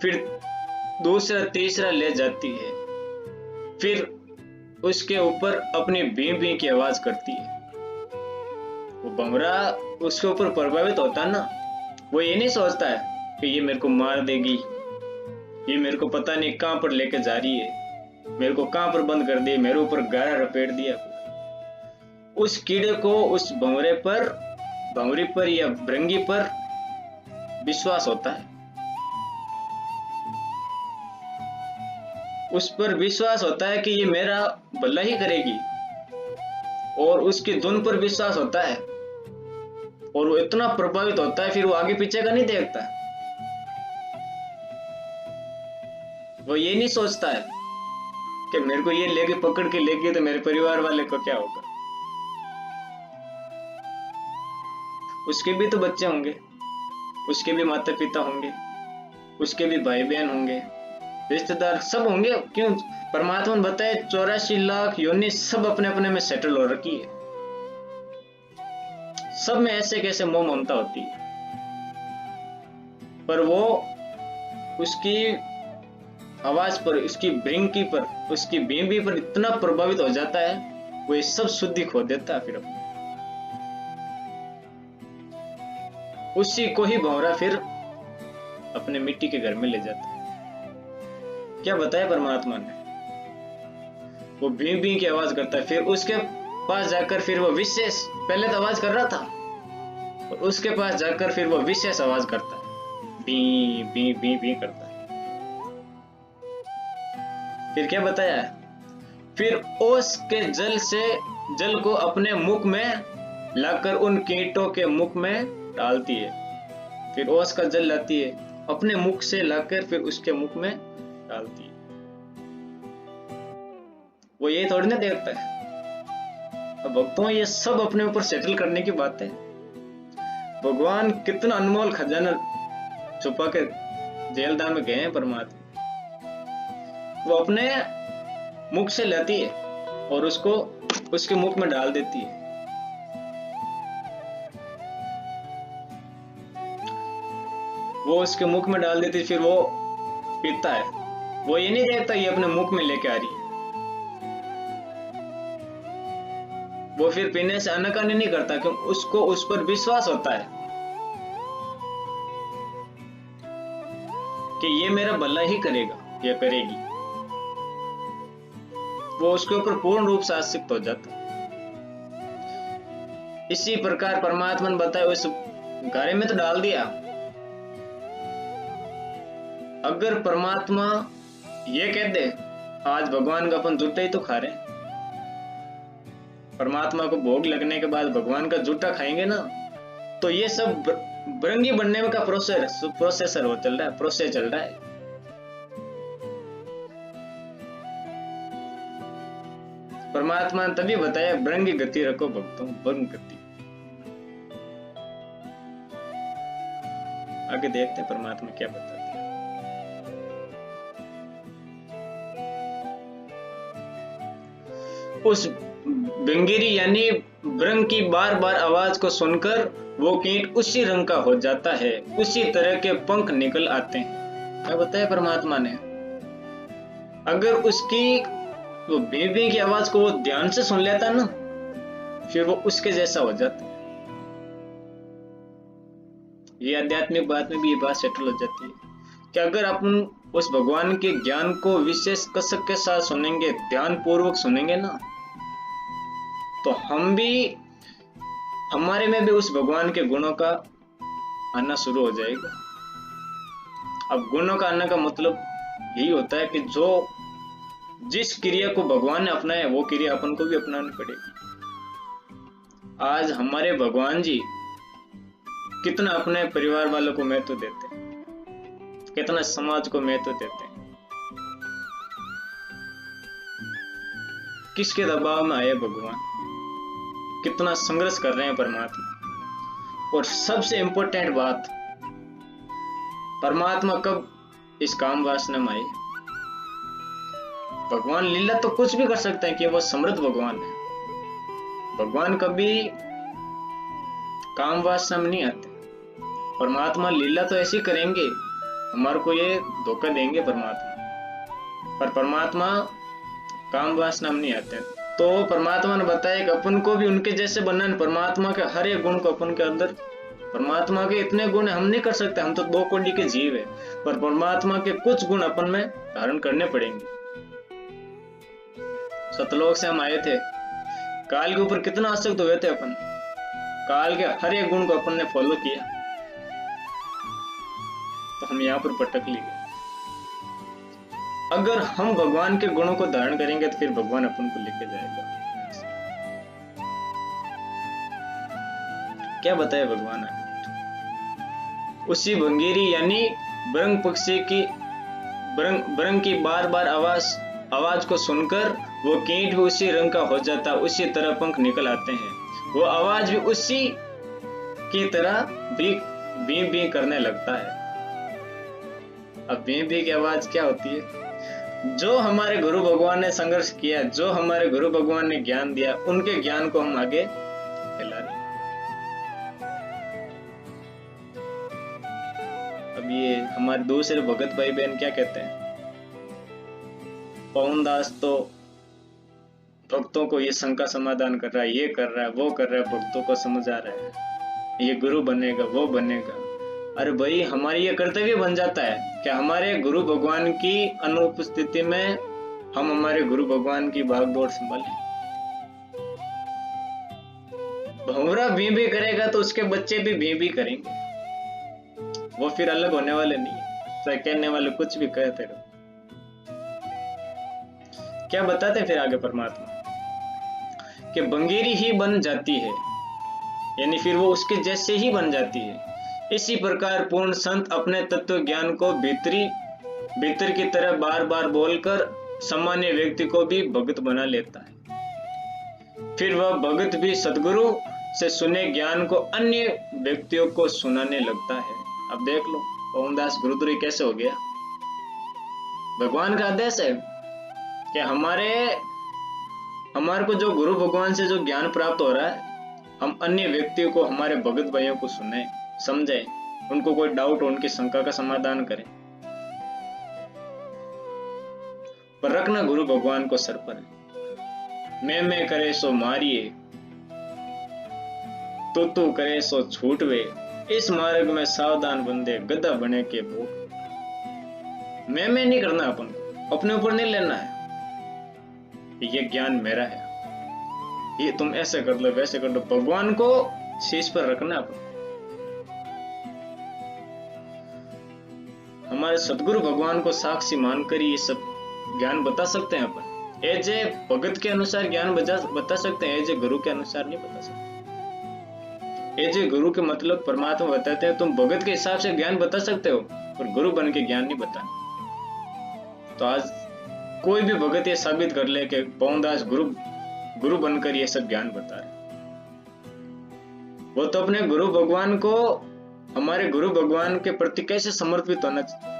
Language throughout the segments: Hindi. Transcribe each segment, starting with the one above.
फिर दूसरा तीसरा ले जाती है, फिर उसके ऊपर अपनी भी भी की आवाज करती है। वो भंवरा उसके ऊपर प्रभावित होता है ना, वो ये नहीं सोचता है कि ये मेरे को मार देगी, ये मेरे को पता नहीं कहां पर लेके जा रही है, मेरे को कहां पर बंद कर दिया, मेरे ऊपर गारा रपेट दिया। उस कीड़े को उस भंवरे पर, भंवरी पर या भृंगी पर विश्वास होता है, उस पर विश्वास होता है कि ये मेरा भला ही करेगी, और उसकी धुन पर विश्वास होता है, और वो इतना प्रभावित होता है फिर वो आगे पीछे का नहीं देखता। वो ये नहीं सोचता है कि मेरे को ये लेके पकड़ के लेके तो मेरे परिवार वाले को क्या होगा। उसके भी तो बच्चे होंगे, उसके भी माता पिता होंगे, उसके भी भाई बहन होंगे, रिश्तेदार सब होंगे। क्यों? परमात्मा ने बताया 84 लाख योनि सब अपने अपने में सेटल हो रखी है, सब में ऐसे कैसे मोह ममता होती है, पर वो उसकी आवाज पर, उसकी भृंगी पर, उसकी बीबी पर इतना प्रभावित हो जाता है, वो ये सब शुद्धि खो देता है। फिर उसी को ही भंवरा फिर अपने मिट्टी के घर में ले जाता है। क्या बताया परमात्मा ने? वो भी भी की आवाज करता है, फिर उसके पास जाकर फिर वो विशेष, पहले तो आवाज कर रहा था, और उसके पास जाकर फिर वो विशेष आवाज करता है, भी भी भी भी करता है। फिर क्या बताया? फिर ओस के जल से, जल को अपने मुख में लाकर उन कीटों के मुख में डालती है। फिर ओस का जल लाती है, अपने मुख से लाकर फिर उसके मुख में डालती है। वो ये थोड़ी ना देखता है। अब भक्तों, ये सब अपने ऊपर सेटल करने की बात है। भगवान कितना अनमोल खजाना छुपा के जेलदार में गए हैं परमात्मा। वो अपने मुख से लेती है और उसको उसके मुख में डाल देती है। वो उसके मुख में डाल देती है, फिर वो पीता है। वो ये नहीं देखता ये अपने मुख में लेके आ रही है। वो फिर पीने से आनाकानी नहीं करता, क्योंकि उसको उस पर विश्वास होता है कि ये मेरा भला ही करेगा, ये करेगी। वो उसके ऊपर पूर्ण रूप से आसक्त हो जाता है। इसी प्रकार परमात्मा ने बताया, उस गारे में तो डाल दिया। अगर परमात्मा ये कह दे आज भगवान का अपन जूठा ही तो खा रहे हैं, परमात्मा को भोग लगने के बाद भगवान का जूठा खाएंगे ना, तो ये सब भृंगी बनने का प्रोसेसर वो चल रहा है, प्रोसेस चल रहा है। परमात्मा ने तभी बताया भृंगी गति रखो भक्तों, भृंग गति। आगे देखते हैं परमात्मा क्या बताते हैं। उस भृंगिरी यानी भृंग की बार बार आवाज को सुनकर वो कीट उसी रंग का हो जाता है, उसी तरह के पंख निकल आते हैं। क्या बताया परमात्मा ने? अगर उसकी वो बेबी की आवाज को वो ध्यान से सुन लेता ना, फिर वो उसके जैसा हो जाता है। ये आध्यात्मिक बात में भी ये बात सेटल हो जाती है कि अगर अपन उस भगवान के ज्ञान को विशेष कसक के साथ सुनेंगे, ध्यान पूर्वक सुनेंगे ना, तो हम भी, हमारे में भी उस भगवान के गुणों का आना शुरू हो जाएगा। अब गुणों का आने का मतलब यही होता है कि जो जिस क्रिया को भगवान ने अपनाया वो क्रिया अपन को भी अपनानी पड़ेगी। आज हमारे भगवान जी कितना अपने परिवार वालों को महत्व देते हैं, कितना समाज को महत्व देते हैं। किसके दबाव में आए भगवान, कितना संघर्ष कर रहे हैं परमात्मा। और सबसे इंपॉर्टेंट बात, परमात्मा कब इस काम वासना में आए? भगवान लीला तो कुछ भी कर सकते हैं कि वो समृद्ध भगवान है। भगवान कभी काम वासना में नहीं आते। परमात्मा लीला तो ऐसी करेंगे, हमारे को ये धोखा देंगे परमात्मा, पर परमात्मा काम वासना हम नहीं आते। तो परमात्मा ने बताया कि अपन को भी उनके जैसे बनना है। परमात्मा के हर एक गुण को अपन के अंदर, परमात्मा के इतने गुण हम नहीं कर सकते, हम तो 2 कोटि के जीव है, पर परमात्मा के कुछ गुण अपन में धारण करने पड़ेंगे। सतलोक से हम आए थे, काल के ऊपर कितना आसक्त हुए थे अपन, काल के हर एक गुण को अपन ने फॉलो किया, तो हम यहाँ पर भटक लिए। अगर हम भगवान के गुणों को धारण करेंगे तो फिर भगवान अपन को लेके जाएगा। क्या बताए भगवान आगे, उसी भंगेरी यानी बरंग पक्षी की बरंग की बार बार आवाज को सुनकर वो कीट भी उसी रंग का हो जाता, उसी तरह पंख निकल आते हैं, वो आवाज भी उसी की तरह भी भी करने लगता है। अब भी की आवाज क्या होती है? जो हमारे गुरु भगवान ने संघर्ष किया, जो हमारे गुरु भगवान ने ज्ञान दिया, उनके ज्ञान को हम आगे फैला रहे। अब ये हमारे दूसरे भगत भाई बहन क्या कहते हैं, पवन दास तो भक्तों को ये शंका समाधान कर रहा है, ये कर रहा है, वो कर रहा है, भक्तों को समझ आ रहा है, ये गुरु बनेगा, वो बनेगा। अरे भाई, हमारी ये कर्तव्य बन जाता है कि हमारे गुरु भगवान की अनुपस्थिति में हम हमारे गुरु भगवान की भागदौड़ संभालें। भंवरा भी करेगा तो उसके बच्चे भी करेंगे, वो फिर अलग होने वाले नहीं है, चाहे कहने वाले कुछ भी कहते रहो। क्या बताते फिर आगे परमात्मा कि बंगेरी ही बन जाती है, यानी फिर वो उसके जैसे ही बन जाती है। इसी प्रकार पूर्ण संत अपने तत्व ज्ञान को भीतर की तरह बार बार बोलकर सामान्य व्यक्ति को भी भगत बना लेता है। फिर वह भगत भी सदगुरु से सुने ज्ञान को अन्य व्यक्तियों को सुनाने लगता है। अब देख लो पवनदास गुरुद्री कैसे हो गया। भगवान का आदेश है कि हमारे को जो गुरु भगवान से जो ज्ञान प्राप्त हो रहा है, हम अन्य व्यक्तियों को, हमारे भगत भाइयों को सुने, समझे, उनको कोई डाउट हो, उनकी शंका का समाधान करें, पर रखना गुरु भगवान को सर पर है। मैं करे सो मारिए, तू करे सो छूटवे, इस मार्ग में सावधान बंदे गधा बने के भूख। मैं नहीं करना, अपन को अपने ऊपर नहीं लेना है, ये ज्ञान मेरा है, ये तुम ऐसे कर लो, वैसे कर लो। भगवान को शीश पर रखना अपन। हमारे सदगुरु भगवान को साक्षी मानकर ये सब ज्ञान बता सकते हैं अपन। एज ए भगत के अनुसार ज्ञान बता सकते हैं, एज ए गुरु के अनुसार नहीं बता सकते। एज ए गुरु के मतलब परमात्मा बताते हैं, तुम भगत के हिसाब से ज्ञान बता सकते हो, पर गुरु बन के ज्ञान नहीं बताना। तो आज कोई भी भगत ये साबित कर ले कि पवनदास गुरु बनकर ये सब ज्ञान बता रहे, वो तो अपने गुरु भगवान को, हमारे गुरु भगवान के प्रति कैसे समर्पित होना चाहिए।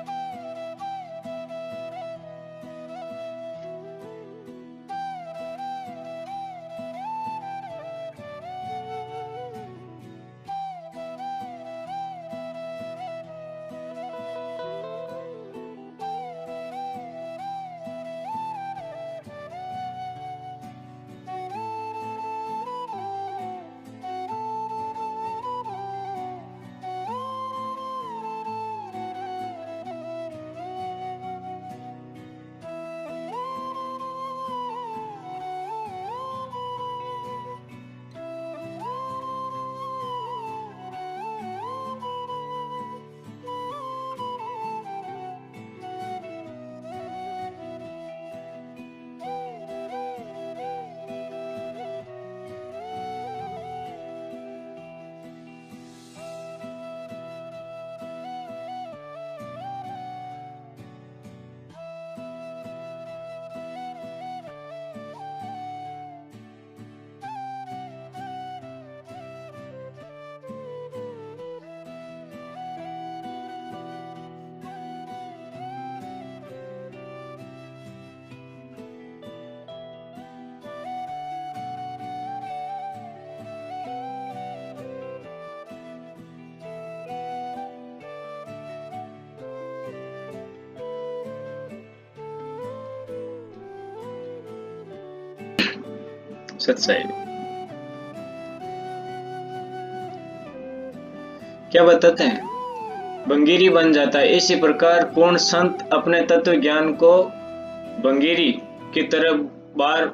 सच्चाई। क्या बताते हैं? भंगीरी बन जाता है। इसी प्रकार पूर्ण संत अपने तत्व ज्ञान को भंगीरी की तरह बार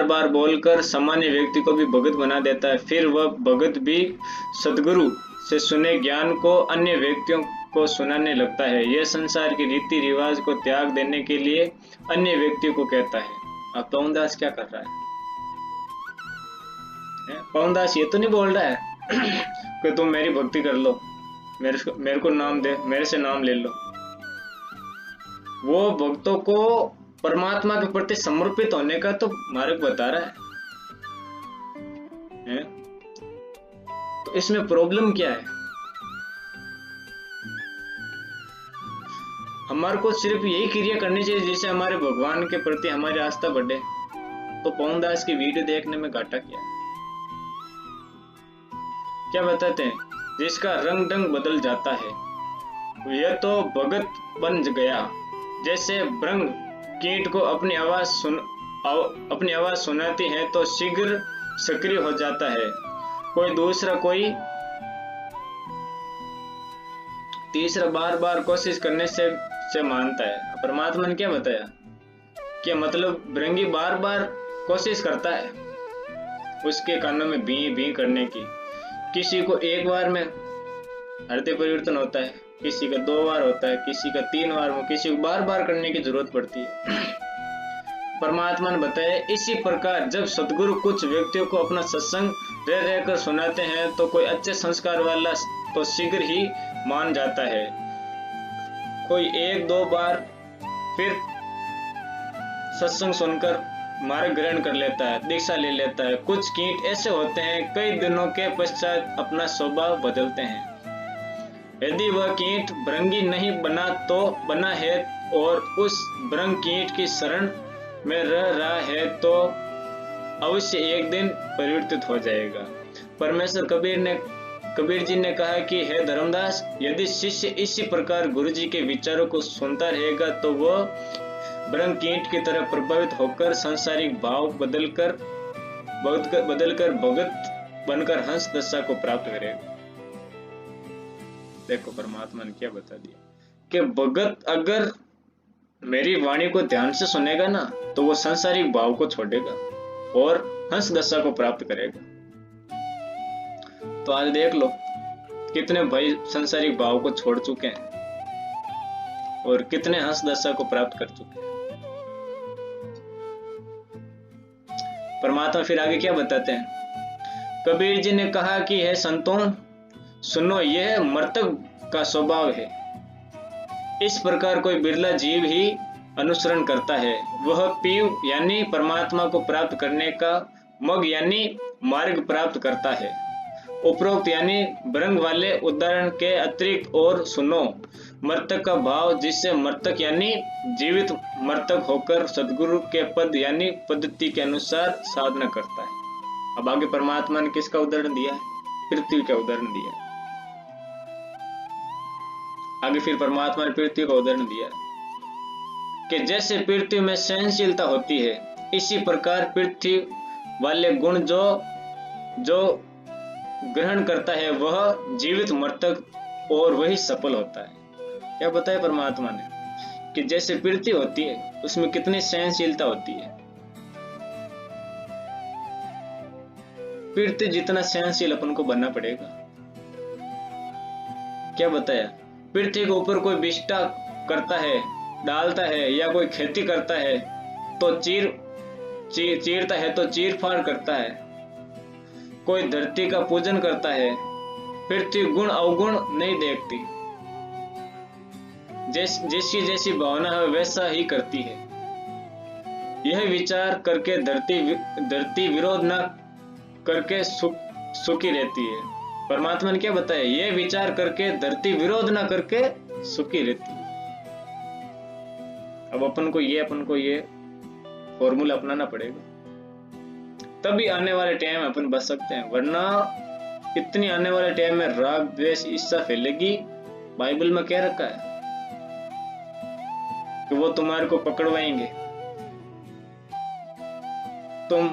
बार बोलकर सामान्य व्यक्ति को भी भगत बना देता है। फिर वह भगत भी सदगुरु से सुने ज्ञान को अन्य व्यक्तियों को सुनाने लगता है। यह संसार के रीति रिवाज को त्याग देने के लिए अन्य व्यक्तियों को कहता है। अब पवनदास क्या कर रहा है? पवनदास ये तो नहीं बोल रहा है कि तुम मेरी भक्ति कर लो, मेरे को नाम दे, मेरे से नाम ले लो। वो भक्तों को परमात्मा के प्रति समर्पित होने का तो मार्ग बता रहा है? तो इसमें प्रॉब्लम क्या है? हमारे को सिर्फ यही क्रिया करनी चाहिए जिससे हमारे भगवान के प्रति हमारी आस्था बढ़े। तो पवनदास की वीडियो देखने में घाटा क्या है? क्या बताते हैं? जिसका रंग ढंग बदल जाता है यह तो भगत बन गया। जैसे भृंग कीट को अपनी आवाज सुनाती है तो शीघ्र सक्रिय हो जाता है। कोई दूसरा कोई तीसरा बार बार कोशिश करने से मानता है। परमात्मा ने क्या बताया? कि मतलब भृंगी बार बार कोशिश करता है उसके कानों में भी भी करने की। किसी को एक बार में हृदय परिवर्तन होता है, किसी का 2 बार होता है, किसी का 3 बार में, किसी को बार बार करने की जरूरत पड़ती है। परमात्मा ने बताया इसी प्रकार जब सदगुरु कुछ व्यक्तियों को अपना सत्संग रह रहकर सुनाते हैं तो कोई अच्छे संस्कार वाला तो शीघ्र ही मान जाता है। कोई 1-2 बार फिर सत्संग सुनकर मार्ग ग्रहण कर लेता है, दीक्षा ले लेता है। कुछ कीट ऐसे होते हैं कई दिनों के पश्चात अपना स्वभाव बदलते हैं। यदि वह कीट भृंगी नहीं बना तो बना है और उस भृंग कीट की शरण में रह रहा है तो अवश्य एक दिन परिवर्तित हो जाएगा। परमेश्वर कबीर जी ने कहा कि हे धर्मदास, यदि शिष्य इसी प्रकार गुरु जी के विचारों को सुनता रहेगा तो वह भृंग कीट की तरह प्रभावित होकर सांसारिक भाव बदलकर भगत बनकर हंस दशा को प्राप्त करेगा। देखो परमात्मा ने क्या बता दिया कि भगत अगर मेरी वाणी को ध्यान से सुनेगा ना तो वो सांसारिक भाव को छोड़ेगा और हंस दशा को प्राप्त करेगा। तो आज देख लो कितने भाई सांसारिक भाव को छोड़ चुके हैं और कितने हंस दशा को प्राप्त कर चुके हैं। परमात्मा फिर आगे क्या बताते हैं? कबीर जी ने कहा कि हे संतों सुनो, यह मर्तक का स्वभाव है। इस प्रकार कोई बिरला जीव ही अनुसरण करता है। वह पीव यानी परमात्मा को प्राप्त करने का मग यानी मार्ग प्राप्त करता है। उपरोक्त यानी भृंग वाले उदाहरण के अतिरिक्त और सुनो मर्तक का भाव, जिससे मर्तक यानी जीवित मर्तक होकर सदगुरु के पद यानी पद्धति के अनुसार साधना करता है। अब आगे परमात्मा ने किसका उदाहरण दिया है? पृथ्वी का उदाहरण दिया है। आगे फिर परमात्मा ने पृथ्वी का उदाहरण दिया कि जैसे पृथ्वी में सहनशीलता होती है इसी प्रकार पृथ्वी वाले गुण जो ग्रहण करता है वह जीवित मर्तक और वही सफल होता है। क्या बताया परमात्मा ने कि जैसे पृथ्वी होती है उसमें कितनी सहनशीलता होती है। पृथ्वी जितना सहनशील अपन को बनना पड़ेगा। क्या बताया? पृथ्वी के ऊपर कोई विष्टा करता है, डालता है या कोई खेती करता है तो चीरता है तो चीर फाड़ करता है। कोई धरती का पूजन करता है। पृथ्वी गुण अवगुण नहीं देखती, जैसी जैसी भावना है वैसा ही करती है। यह विचार करके धरती विरोध न करके सुखी रहती है। परमात्मा ने क्या बताया? यह विचार करके धरती विरोध न करके सुखी रहती है। अब अपन को ये फॉर्मूला अपनाना पड़ेगा, तभी आने वाले टाइम में अपन बच सकते हैं। वरना इतनी आने वाले टाइम में राग द्वेष ईर्ष्या फैलेगी। बाइबल में क्या रखा है कि वो तुम्हारे को पकड़वाएंगे, तुम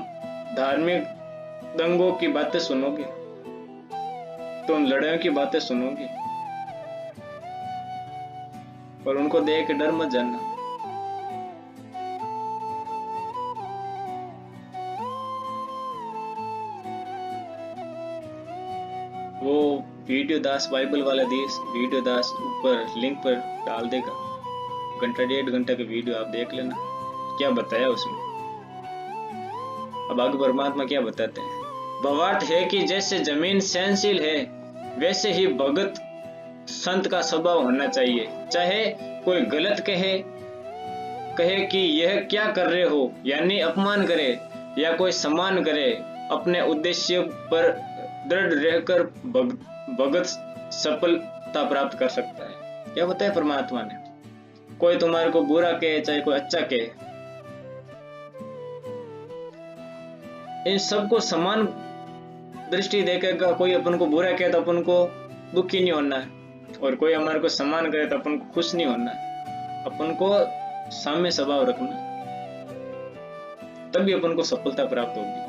धार्मिक दंगों की बातें सुनोगे, तुम लड़ाइयों की बातें सुनोगे, और उनको देख के डर मत जाना। वो वीडियो दास बाइबल वाला देश वीडियो दास ऊपर लिंक पर डाल देगा, घंटा 1.5 घंटा का वीडियो आप देख लेना, क्या बताया उसमें। अब आगे परमात्मा क्या बताते हैं। भवार्थ है कि जैसे जमीन सहनशील है वैसे ही भगत संत का स्वभाव होना चाहिए। चाहे कोई गलत कहे कि यह क्या कर रहे हो, यानी अपमान करे, या कोई सम्मान करे, अपने उद्देश्य पर दृढ़ रहकर भगत सफलता प्राप्त कर सकता है। क्या बताया परमात्मा ने। कोई तुम्हारे को बुरा कहे चाहे कोई अच्छा कहे, इन सबको समान दृष्टि देखेगा। कोई अपन को बुरा कहे तो अपन को दुखी नहीं होना है, और कोई हमारे को सम्मान करे तो अपन को खुश नहीं होना है। अपन को साम्य स्वभाव रखना, तभी अपन को सफलता प्राप्त होगी।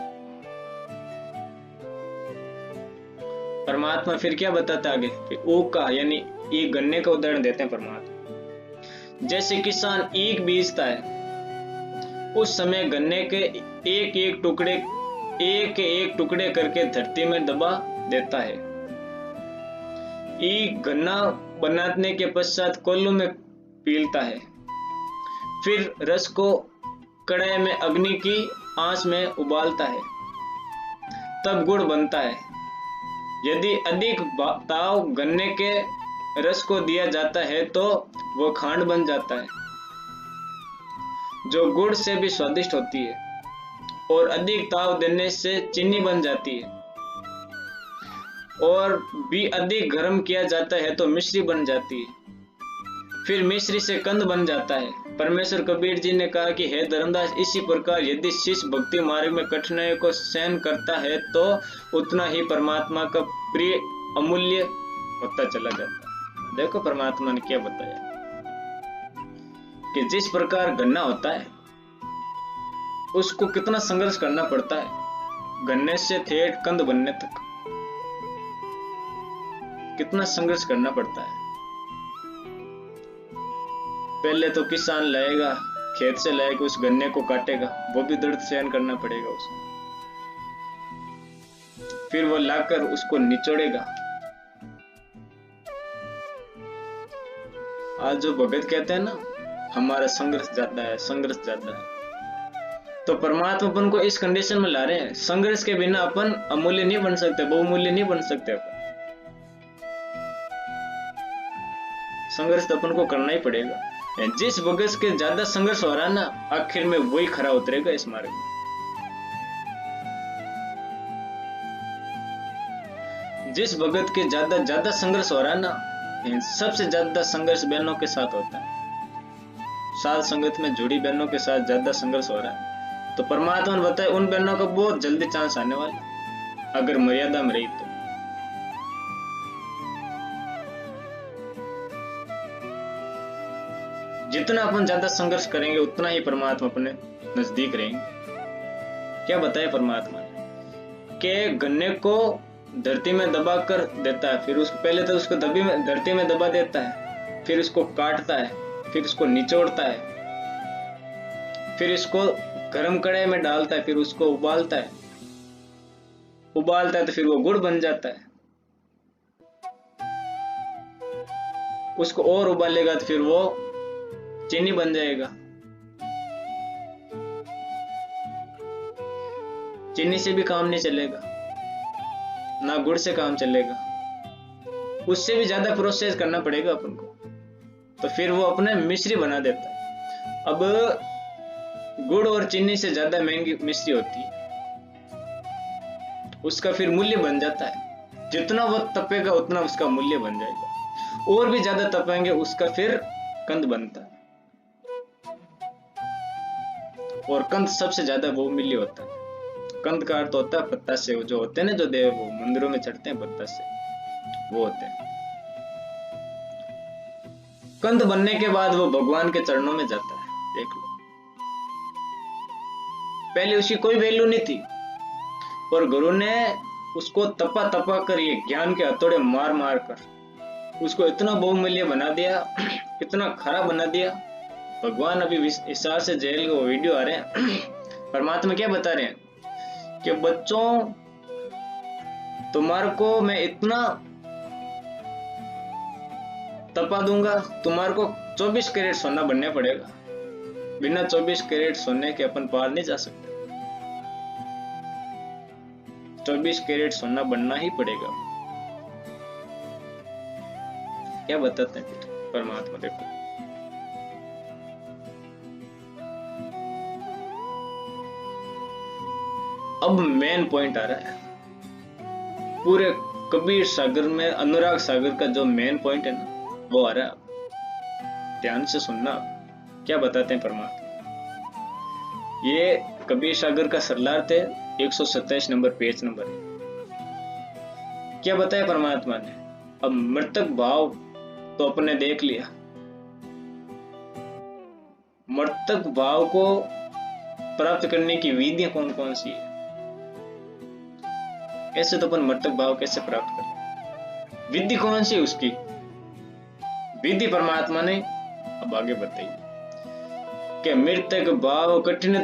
परमात्मा फिर क्या बताता आगे कि ऊख का यानी ये गन्ने का उदाहरण देते हैं परमात्मा। जैसे किसान ईख बीजता है, उस समय गन्ने के एक एक टुकड़े करके धरती में दबा देता है। ईख गन्ना बनाने के पश्चात कोल्हू में पीलता है, फिर रस को कढ़ाई में अग्नि की आंच में उबालता है, तब गुड़ बनता है। यदि अधिक ताव गन्ने के रस को दिया जाता है तो वो खांड बन जाता है, जो गुड़ से भी स्वादिष्ट होती है, और अधिक ताव देने से चीनी बन जाती है, और भी अधिक गर्म किया जाता है तो मिश्री बन जाती है, फिर मिश्री से कंद बन जाता है। परमेश्वर कबीर जी ने कहा कि हे धर्मदास, इसी प्रकार यदि शिष्य भक्ति मार्ग में कठिनाइयों को सहन करता है तो उतना ही परमात्मा का प्रिय अमूल्य होता चला जाता है। देखो परमात्मा ने क्या बताया कि जिस प्रकार गन्ना होता है उसको कितना संघर्ष करना पड़ता है, गन्ने से ठेठ कंद बनने तक कितना संघर्ष करना पड़ता है। पहले तो किसान लाएगा, खेत से लाएगा, उस गन्ने को काटेगा, वो भी दर्द सहन करना पड़ेगा उसको, फिर वो लाकर उसको निचोड़ेगा। आज जो भगत कहते हैं ना, हमारा संघर्ष ज्यादा है, संघर्ष ज्यादा है, तो परमात्मा अपन को इस कंडीशन में ला रहे हैं। संघर्ष के बिना अपन अमूल्य नहीं बन सकते, बहुमूल्य नहीं बन सकते अपन। संघर्ष तो अपन को करना ही पड़ेगा। जिस भगत के ज्यादा संघर्ष हो रहा ना, आखिर में वही खरा उतरेगा इस मार्ग में। जिस भगत के ज्यादा संघर्ष हो रहा ना, सबसे ज्यादा संघर्ष बहनों के साथ होता है। साथ संगत में जुड़ी बहनों के साथ ज्यादा संघर्ष हो रहा है, तो परमात्मा ने बताया उन बहनों का बहुत जल्दी चांस आने वाला, अगर मर्यादा में रही तो। जितना अपन ज्यादा संघर्ष करेंगे उतना ही परमात्मा अपने नजदीक रहेंगे। क्या बताया परमात्मा ने कि गन्ने को धरती में दबा कर देता है, फिर उसको पहले तो उसको धरती में दबा देता है, फिर उसको काटता है, फिर उसको निचोड़ता है, फिर इसको गरम कढ़ाई में डालता है, फिर उसको उबालता है तो फिर वो गुड़ बन जाता है। उसको और उबालेगा तो फिर वो चीनी बन जाएगा। चीनी से भी काम नहीं चलेगा, ना गुड़ से काम चलेगा, उससे भी ज्यादा प्रोसेस करना पड़ेगा अपन को, तो फिर वो अपने मिश्री बना देता है। अब गुड़ और चीनी से ज्यादा महंगी मिश्री होती है, उसका फिर मूल्य बन जाता है। जितना वो तपेगा उतना उसका मूल्य बन जाएगा, और भी ज्यादा तपेंगे उसका फिर कंद बनता है, और कंद सबसे ज्यादा वो मूल्य होता है। कंद का अर्थ होता है पत्ता से, जो होते हैं ना, जो देव वो मंदिरों में चढ़ते हैं पत्ता से, वो होते हैं। कंद बनने के बाद वो भगवान के चरणों में जाता है। देख लो, पहले उसकी कोई वैल्यू नहीं थी, और गुरु ने उसको तपा तपा कर, ये ज्ञान के हथौड़े मार मार कर उसको इतना बहुमूल्य बना दिया, इतना खरा बना दिया। भगवान अभी हिसार से जेल के वीडियो आ रहे हैं, परमात्मा क्या बता रहे हैं कि बच्चों तुम्हारे को मैं इतना तपा दूंगा, तुम्हारे को 24 कैरेट सोना बनना पड़ेगा। बिना 24 कैरेट सोने के अपन पार नहीं जा सकते, 24 कैरेट सोना बनना ही पड़ेगा। क्या बताते हैं फिर परमात्मा, देखो अब मेन पॉइंट आ रहा है पूरे कबीर सागर में, अनुराग सागर का जो मेन पॉइंट है ना, वो आ रहा है। ध्यान से सुनना क्या बताते हैं परमात्मा। ये कबीर सागर का सरलार्थ है, 127 नंबर पेज नंबर है। क्या बताया परमात्मा ने। अब मृतक भाव तो अपने देख लिया, मृतक भाव को प्राप्त करने की विधियां कौन कौन सी है। ऐसे तो अपन मृतक भाव कैसे प्राप्त करें, विधि कौन सी उसकी, विधि परमात्मा ने अब आगे बताई कि मृतक भाव कठिन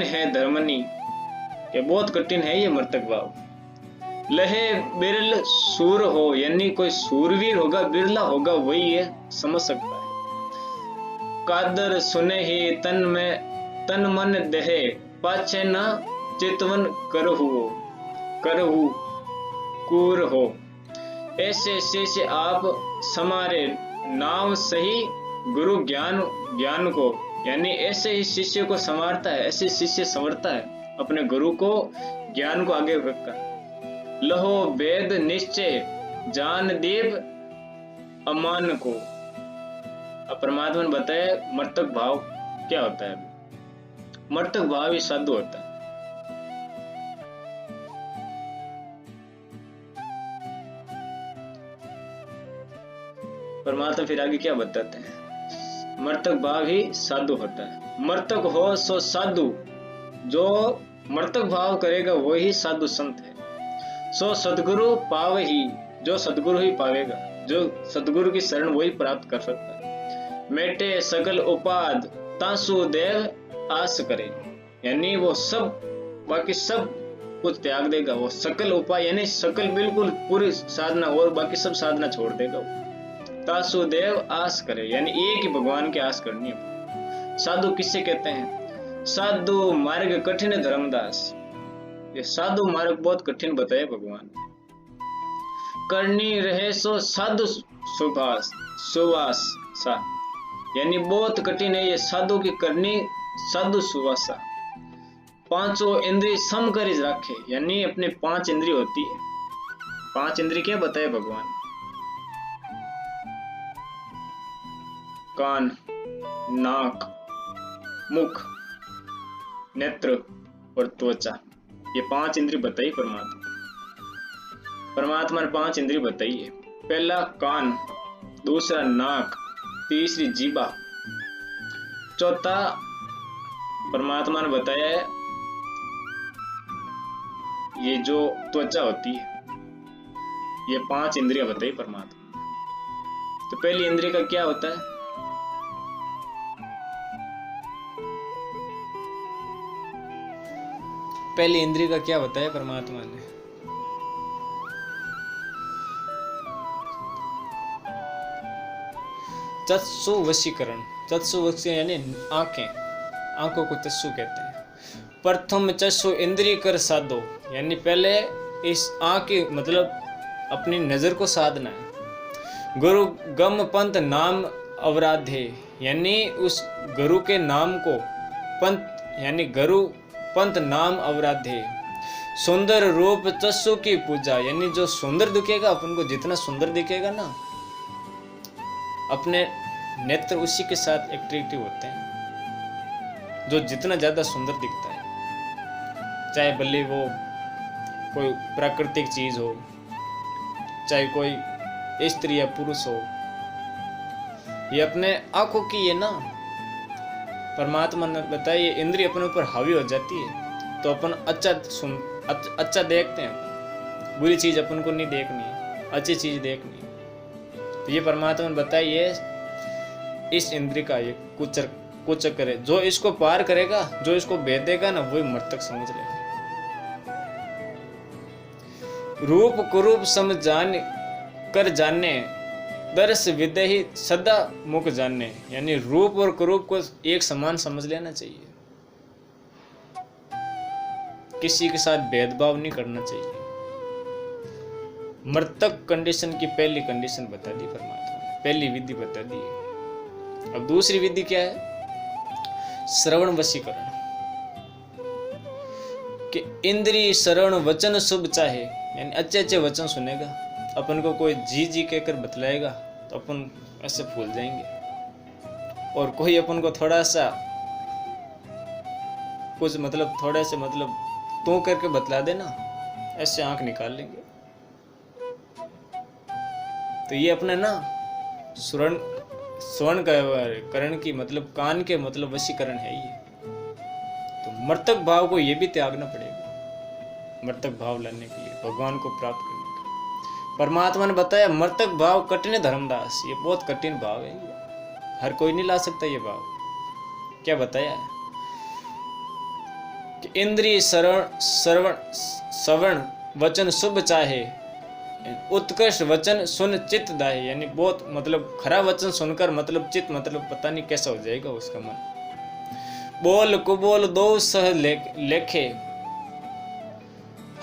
है धर्मनी, कि बहुत कठिन है ये मृतक भाव। लहे बिरल सूर हो, यानी कोई सूरवीर होगा, बिरला होगा, वही ये समझ सकता है। कादर सुने ही तन मन दहे, पाछे न चितवन करहु कूर हो। ऐसे शिष्य आप समारे नाम सही गुरु ज्ञान को, यानी ऐसे ही शिष्य को संवारता है, ऐसे शिष्य संवरता है अपने गुरु को, ज्ञान को आगे रखकर। लहो वेद निश्चय जान देव अमान को। अब परमात्मा ने बताया मर्तक भाव क्या होता है। मर्तक भाव ही साधु होता है। परमात्मा फिर आगे क्या बताते हैं, मर्तक भाव ही साधु होता है। मर्तक हो सो साधु, जो मर्तक भाव करेगा वही साधु संत है। सो सदगुरु पाव ही, जो सदगुरु ही पावेगा, जो सदगुरु की शरण वही प्राप्त कर सकता है। मेटे सकल उपाद तासु देव आस करे, यानी वो सब, बाकी सब कुछ त्याग देगा। वो सकल उपाय यानी सकल बिल्कुल पूरी साधना और बाकी सब साधना छोड़ देगा। वो तासुदेव आस करे, यानी एक ही भगवान की आस करनी है। साधु किससे कहते हैं, साधु मार्ग कठिन धर्मदास। ये साधु मार्ग बहुत कठिन बताया भगवान। करनी रहे सो साधु सुवास सा, यानी बहुत कठिन है ये साधु की करनी साधु सुवासा। पांचों इंद्रिय सम कर रखे, यानी अपने 5 इंद्रिय होती है। 5 इंद्रिय क्या बताए भगवान, कान, नाक, मुख, नेत्र और त्वचा, ये 5 इंद्रिय बताई परमात्मा ने 5 इंद्रिय बताई है। पहला कान, दूसरा नाक, तीसरी जीभा, चौथा परमात्मा ने बताया है ये जो त्वचा होती है। ये 5 इंद्रियां बताई परमात्मा। तो पहली इंद्रिय का क्या होता है, पहली इंद्रिय का क्या बताया परमात्मा ने, चक्षु वशीकरण। चक्षु वशी यानी आंखें, आंखों को चक्षु कहते हैं। प्रथम चक्षु इंद्रिय कर साधो, यानी पहले इस आंख की मतलब अपनी नजर को साधना है। गुरु गम पंथ नाम अवराधे, यानी उस गुरु के नाम को, पंथ यानी गुरु पंथ नाम अवराधे। सुंदर रूप चक्षु की पूजा, यानी जो सुंदर दिखेगा, अपन को जितना सुंदर दिखेगा ना, अपने नेत्र उसी के साथ एट्रैक्टिव होते हैं। जो जितना ज्यादा सुंदर दिखता है, चाहे भले वो कोई प्राकृतिक चीज हो, चाहे कोई स्त्री या पुरुष हो, ये अपने आंखों की, ये ना परमात्मा ने बताया, ये इंद्रिय अपने ऊपर हावी हो जाती है तो अपन अच्छा अच्छा देखते हैं, बुरी चीज अपन को नहीं देखनी है, अच्छी चीज देखनी है। तो ये परमात्मा ने बताया, ये इस इंद्रिय का ये कुचक्कर है। जो इसको पार करेगा, जो इसको भेदेगा ना, वही मृतक समझ लेगा। रूप कुरूप समझान कर जाने, दर्श विदेही सदा मुख जाने। यानी रूप और कुरूप को एक समान समझ लेना चाहिए, किसी के साथ भेदभाव नहीं करना चाहिए। मृतक कंडीशन की पहली कंडीशन बता दी परमात्मा ने, पहली विधि बता दी। अब दूसरी विधि क्या है? श्रवण वशीकरण। कि इंद्रिय श्रवण वचन शुभ चाहे, यानी अच्छे अच्छे वचन सुनेगा। अपन को कोई जी जी कहकर बतलाएगा तो अपन ऐसे भूल जाएंगे। और कोई अपन को थोड़ा सा कुछ थोड़े से तू करके बतला देना, ऐसे आंख निकाल लेंगे। तो ये अपने ना श्रवण करण की कान के वशीकरण है ये। तो मृतक भाव को ये भी त्यागना पड़ेगा, मृतक भाव लाने के लिए, भगवान को प्राप्त करने के लिए। परमात्मा ने बताया मृतक भाव कठिन धर्मदास, ये बहुत कठिन भाव है, हर कोई नहीं ला सकता ये भाव। क्या बताया है कि इंद्रिय श्रवण वचन शुभ चाहे, उत्कृष्ट वचन सुन चित्त दाहे। यानी बहुत खरा वचन सुनकर चित्त पता नहीं कैसा हो जाएगा उसका मन। बोल कुबोल दो सह लेखे,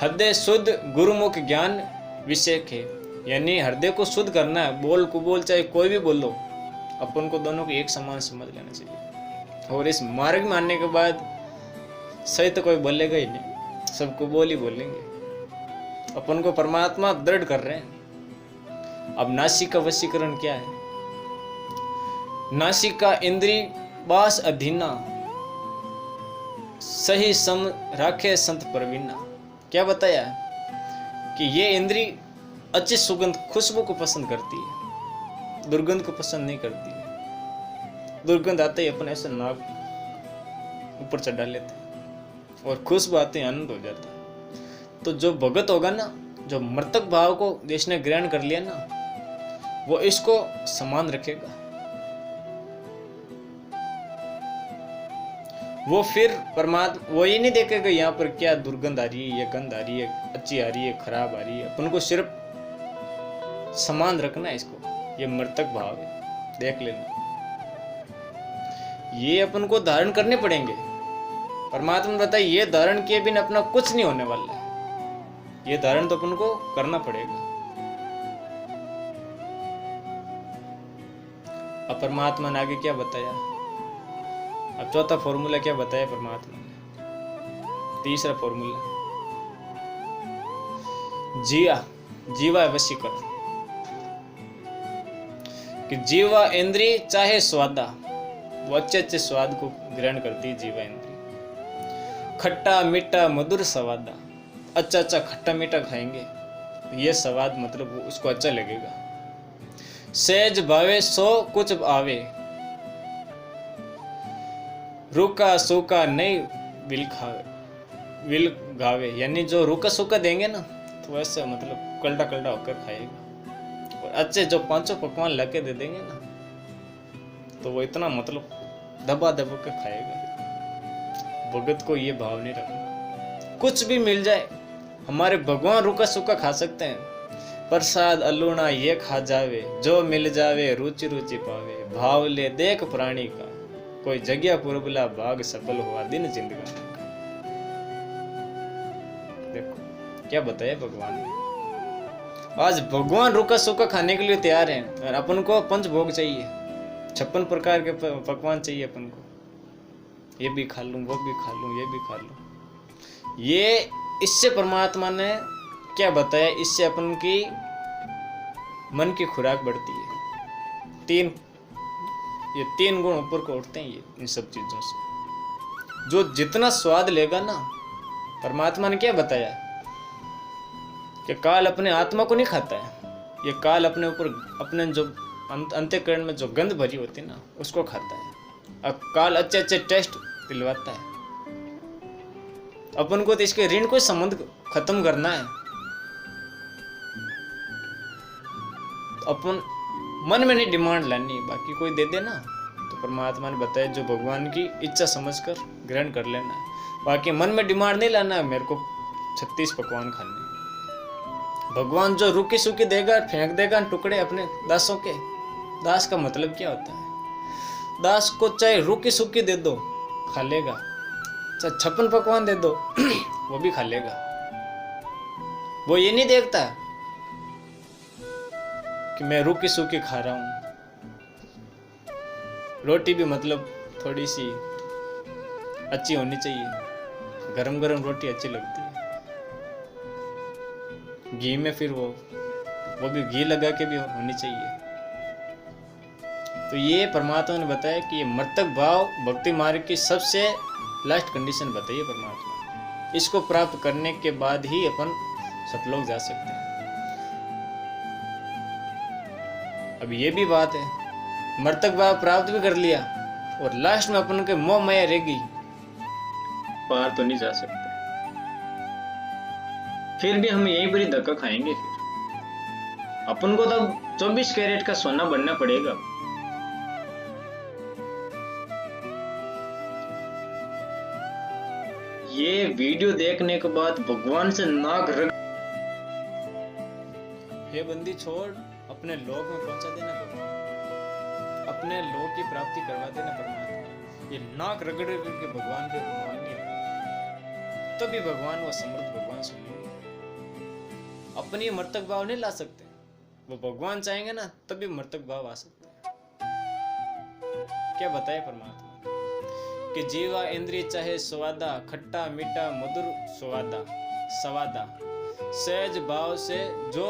हृदय शुद्ध गुरुमुख ज्ञान विषेक है। यानी हृदय को शुद्ध करना है, बोल कुबोल चाहे कोई भी बोलो, अपन को दोनों को एक समान समझ लेना चाहिए। और इस मार्ग में आने के बाद सही तो कोई बोलेगा ही नहीं, सबको बोल ही बोलेंगे। अपन को परमात्मा दृढ़ कर रहे हैं। अब नासिका वशीकरण क्या है? नासिका इंद्रिय बास अधीना, सही सम राखे संत प्रवीणा। क्या बताया कि ये इंद्रिय अच्छी सुगंध खुशबू को पसंद करती है, दुर्गंध को पसंद नहीं करती है। दुर्गंध आते ही अपन ऐसे नाक ऊपर चढ़ा लेते हैं, और खुशबू आते ही आनंद हो जाता है। तो जो भगत होगा ना, जो मृतक भाव को जिसने ग्रहण कर लिया ना, वो इसको समान रखेगा। वो फिर परमात्मा वो ये नहीं देखेगा यहाँ पर क्या दुर्गंध आ रही है, ये गंध आ रही है, अच्छी आ रही है, खराब आ रही है। अपन को सिर्फ समान रखना है इसको। ये मृतक भाव है, देख लेना। ये अपन को धारण करने पड़ेंगे। परमात्मा ने बताया ये धारण किए बिना अपना कुछ नहीं होने वाला है। ये धारण तो अपन को करना पड़ेगा। अब परमात्मा ने आगे क्या बताया? अब चौथा फॉर्मूला क्या बताया परमात्मा ने? तीसरा फॉर्मूला, जीवा वशीकरण। कि जीवा इंद्रिय चाहे स्वादा, वो अच्छे अच्छे स्वाद को ग्रहण करती है जीवा इंद्रिय। खट्टा मीठा मधुर स्वादा, अच्छा अच्छा खट्टा मीठा खाएंगे, ये स्वाद वो उसको अच्छा लगेगा। सहज भावे सो कुछ आवे, रूखा सूखा नहीं विल गावे। यानी जो रूखा सूखा देंगे ना, तो वैसे कल्टा कल्टा होकर खाएगा। और अच्छे जो पांचों पकवान लाके दे देंगे ना, तो वो इतना दबा दबा के खाएगा। भगत को ये भाव नहीं रखना, कुछ भी मिल जाए। हमारे भगवान रूखा सूखा खा सकते हैं, प्रसाद अलूना ये खा जावे, जो मिल जावे रुचि रुचि पावे। भाव ले देख प्राणी का, कोई जगह पुरबला भाग सफल हुआ दिन जिंदगानी का। देखो क्या बताया भगवान ने। आज भगवान रूखा सूखा खाने के लिए तैयार हैं, और अपन को पंच भोग चाहिए, 56 प्रकार के पकवान चाहिए अपन को। ये भी खा लूं, वो भी खा लूं, ये भी खा लूं। ये इससे परमात्मा ने क्या बताया? इससे अपन की मन की खुराक बढ़ती है। ये तीन गुण ऊपर को उठते हैं ये इन सब चीजों से। जो जितना स्वाद लेगा ना, परमात्मा ने क्या बताया कि काल अपने आत्मा को नहीं खाता है, ये काल अपने ऊपर अपने जो अंतःकरण में जो गंध भरी होती है ना, उसको खाता है। अब काल अच्छे अच्छे टेस्ट दिलवाता है। अपन को तो इसके ऋण को संबंध खत्म करना है। अपन मन में नहीं डिमांड लानी, बाकी कोई दे देना तो परमात्मा ने बताया जो भगवान की इच्छा समझकर ग्रहण कर लेना है। बाकी मन में डिमांड नहीं लाना है मेरे को 36 पकवान खाने। भगवान जो रुकी सुखी देगा, फेंक देगा टुकड़े अपने दासों के। दास का मतलब क्या होता है? दास को चाहे रुकी सुखी दे दो, खा लेगा। चाहे 56 पकवान दे दो वो भी खा लेगा। वो ये नहीं देखता कि मैं रुकी सूखी खा रहा हूं। रोटी भी मतलब थोड़ी सी अच्छी होनी चाहिए, गरम गरम रोटी अच्छी लगती है। घी में फिर वो भी घी लगा के भी होनी चाहिए। तो ये परमात्मा ने बताया कि ये मर्तक भाव भक्ति मार्ग की सबसे लास्ट कंडीशन बताई है परमात्मा। इसको प्राप्त करने के बाद ही अपन सतलोक जा सकते हैं। अब ये भी बात है, मर्तक भाव प्राप्त भी कर लिया और लास्ट में अपन के मोह माया रहेगी, पार तो नहीं जा सकते। फिर भी हम यहीं पर ही धक्का खाएंगे। फिर अपन को तो 24 कैरेट का सोना बनना पड़ेगा। ये वीडियो देखने के बाद भगवान से नाक रग, हे बंदी छोड़, अपने लोक में पहुंचा देना भगवान, अपने लोक की प्राप्ति करवा देना परमात्मा। ये नाक रगड़ के भगवान के मांगे तभी भगवान वो समृद्ध भगवान सुनेंगे। अपनी मर्तक भाव नहीं ला सकते, वो भगवान चाहेंगे ना तभी मर्तक भाव आ सकते हैं। क्या बताए परमात्मा कि जीवा इंद्रिय चाहे स्वादा, खट्टा मीठा मधुर स्वादा सवादा, सहज भाव से जो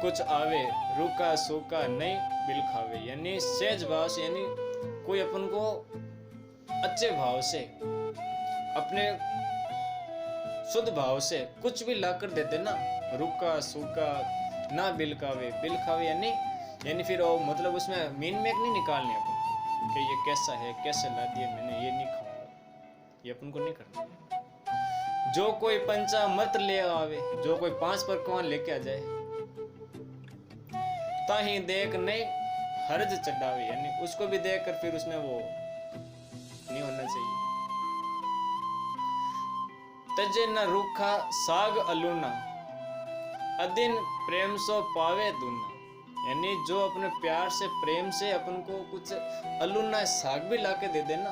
कुछ आवे, रूखा सूखा नहीं बिल खावे। यानी सहज भाव से, यानी कोई अपन को अच्छे भाव से, अपने शुद्ध भाव से कुछ भी लाकर देते ना, रूखा सूखा ना बिल खावे यानी फिर वो मतलब उसमें मीन मेक नहीं निकालने अपन कि ये कैसा है, कैसे ला दिया मैंने, ये नहीं खाऊंगा, ये अपन को नहीं करना। जो कोई पंचामृत ले आवे, जो कोई 5 पकवान लेके आ जाए, ताही देख नहीं हर्ज चढ़ावे, यानी उसको भी देखकर फिर उसमें वो नहीं होना चाहिए। तजे न रूखा साग अलूना, अदिन प्रेम सो पावे दूना। यानी जो अपने प्यार से, प्रेम से अपन को कुछ अलूना साग भी लाके दे देना,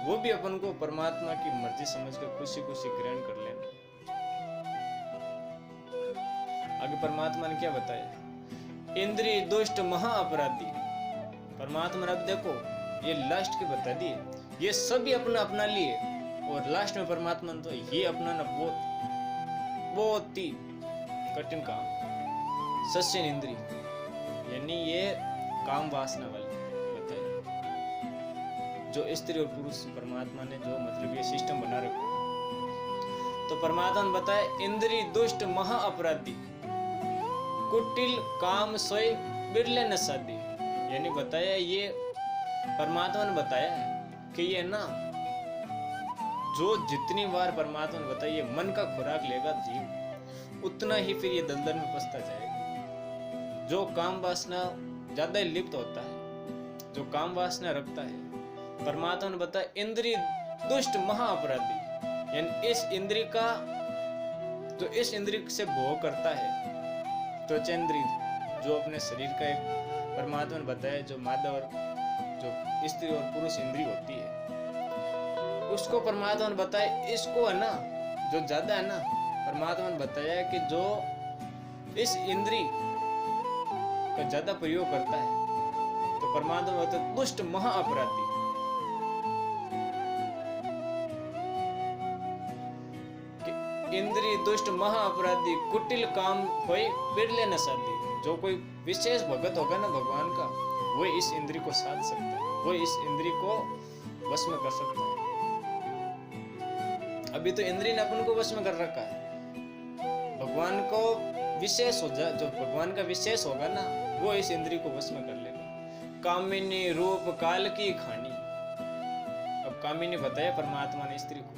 वो भी अपन को परमात्मा की मर्जी समझकर खुशी खुशी ग्रहण कर लेना। आगे परमात्मा ने क्या बताया? इंद्रिय दुष्ट महा अपराधी। परमात्मा ने अब देखो ये लास्ट के बता दिए, ये सभी अपना अपना लिए, और लास्ट में परमात्मा ने तो ये अपनाना बहुत ही कठिन काम, सस्यन इंद्रिय, यानी ये काम वासना वाली बताया। जो स्त्री और पुरुष परमात्मा ने जो मतलब ये सिस्टम बना रखा, तो परमात्मा ने बताया इंद्रिय दुष्ट महा अपराधी, कुटिल काम सोई बिरले न साधी। यानी बताया ये परमात्मा ने बताया है कि ये ना जो जितनी बार परमात्मा ने बताया ये मन का खुराक लेगा जीव, उतना ही फिर ये दलदल में फंसता जाएगा। जो काम वासना ज्यादा लिप्त होता है, जो काम वासना रखता है, परमात्मा ने बताया इंद्रिय दुष्ट महा अपराधी। यानी इस इंद्रिय का, जो इस इंद्रिय से भोग करता है, त्वचेंद्रिय जो अपने शरीर का एक परमात्मा ने बताया जो मादा और जो स्त्री और पुरुष इंद्रिय होती है, उसको परमात्मा ने बताया इसको है ना जो ज्यादा है ना, परमात्मा ने बताया कि जो इस इंद्रिय का ज्यादा प्रयोग करता है, तो परमात्मा ने बताया दुष्ट महा अपराधी। इंद्रिय दुष्ट महा अपराधी, कुटिल काम होए बिरले न साधी। जो कोई विशेष भगत होगा ना भगवान का, वो इस इंद्रिय को साध सकता है, वो इस इंद्रिय को वश में कर सकता है। अभी तो इंद्रिय ने अपन को वश में कर रखा है। भगवान को विशेष हो जा, जो भगवान का विशेष होगा ना, वो इस इंद्रिय को वश में कर लेगा। कामिनी रूप काल की खानी। अब काम ही नहीं बताया परमात्मा ने स्त्री को।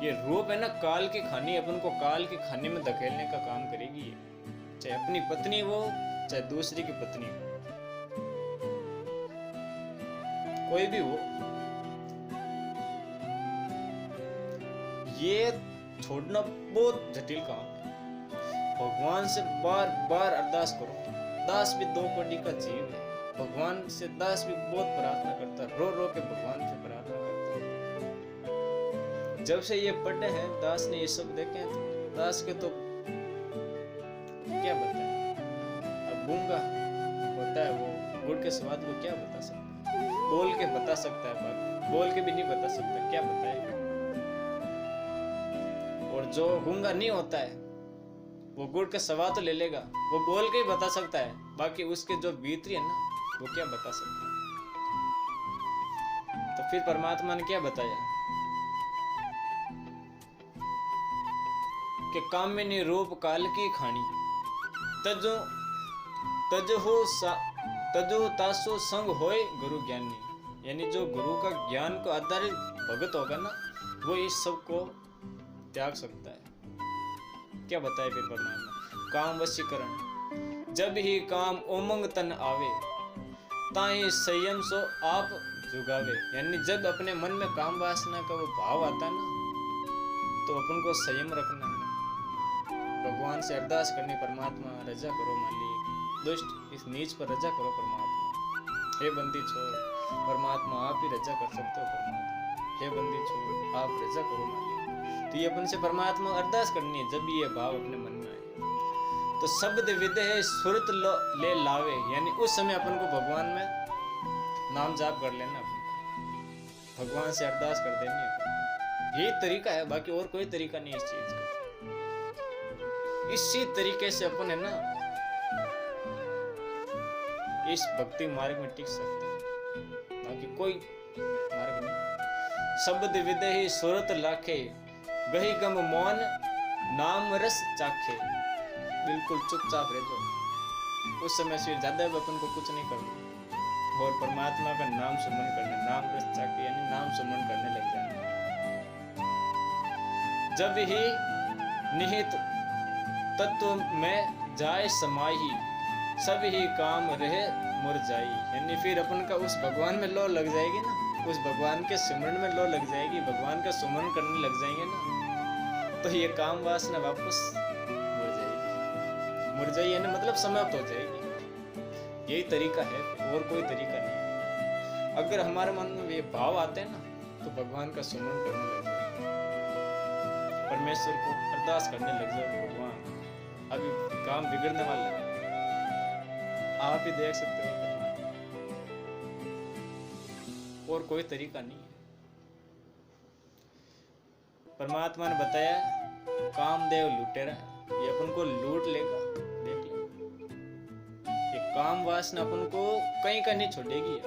ये रूप है ना काल की खानी, अपन को काल की खाने में धकेलने का काम करेगी ये, चाहे अपनी पत्नी हो चाहे दूसरी की पत्नी हो, कोई भी हो। ये छोड़ना बहुत जटिल काम है। भगवान से बार बार अरदास करो। दास भी दो कोटि का जीव है, भगवान से दास भी बहुत प्रार्थना करता है, रो रो के भगवान से प्रार्थना करता है। जब से ये पढ़े हैं दास ने ये सब देखे हैं, तो दास के तो क्या बताए। अब गूंगा होता है वो, गुड़ के स्वाद को क्या बता सकता है, बोल के बता सकता है बात, बोल के भी नहीं बता सकता, क्या बताएगा। और जो गूंगा नहीं होता है वो गुड़ का स्वाद तो ले लेगा, वो बोल के ही बता सकता है, बाकी उसके जो भीतरी है ना वो क्या बता सकता है। तो फिर परमात्मा ने क्या बताया कि कामिनी रूप काल की खानी, तजो तासो संग होए गुरु ज्ञानी। यानी जो गुरु का ज्ञान को आधारित भगत होगा ना, वो इस सब को त्याग सकता है। क्या बताए फिर परमात्मा, काम वशीकरण, जब ही काम उमंग तन आवे, ताही संयम सो आप जुगावे। यानी जब अपने मन में काम वासना का वो भाव आता है ना, तो अपन को संयम रखना है, भगवान से अरदास करनी, परमात्मा रजा करो मालिक, दुष्ट इस नीच पर रजा करो परमात्मा, हे बंदी छोड़, परमात्मा आप ही रजा कर सकते हो परमात्मा, हे बंदी छोड़ आप रजा करो मालिक। तो ये अपन से परमात्मा अरदास करनी है जब ये भाव अपने मन में आए। तो शब्द विदेह सुरत ले लावे, यानी उस समय अपन को भगवान में नाम जाप कर लेना, अपन भगवान से अरदास कर देनी है। यही तरीका है, बाकी और कोई तरीका नहीं इस चीज का। इसी तरीके से अपन है ना इस भक्ति मार्ग में टिक सकते हैं, बाकी कोई मार्ग नहीं। शब्द विदेह सुरत लाखे, गही गम मौन नाम रस चाखे। बिल्कुल चुपचाप रह जाओ उस समय, फिर ज्यादा अपन को कुछ नहीं करना और परमात्मा का नाम सुमन करना, नाम रस चाखे यानी नाम सुमन करने लग जाना। जब ही निहित तत्व में जाए समाही, सब ही काम रहे मुरझाई। यानी फिर अपन का उस भगवान में लो लग जाएगी ना, उस भगवान के सिमरन में लो लग जाएगी, भगवान का सुमन करने लग जाएंगे ना, तो ये काम वासना वापस मुरझाई यानी मतलब समाप्त हो जाएगी। यही तरीका है, और कोई तरीका नहीं। अगर हमारे मन में ये भाव आते हैं ना, तो भगवान का सुमन करने लग जाए, परमेश्वर को अरदास करने लग जाए, भगवान अभी काम बिगड़ने वाला है, आप ही देख सकते हो, और कोई तरीका नहीं है। परमात्मा ने बताया कामदेव लुटेरा है, ये अपन को लूट लेगा, देख ले। ये काम वासना अपन को कहीं का नहीं छोड़ेगी,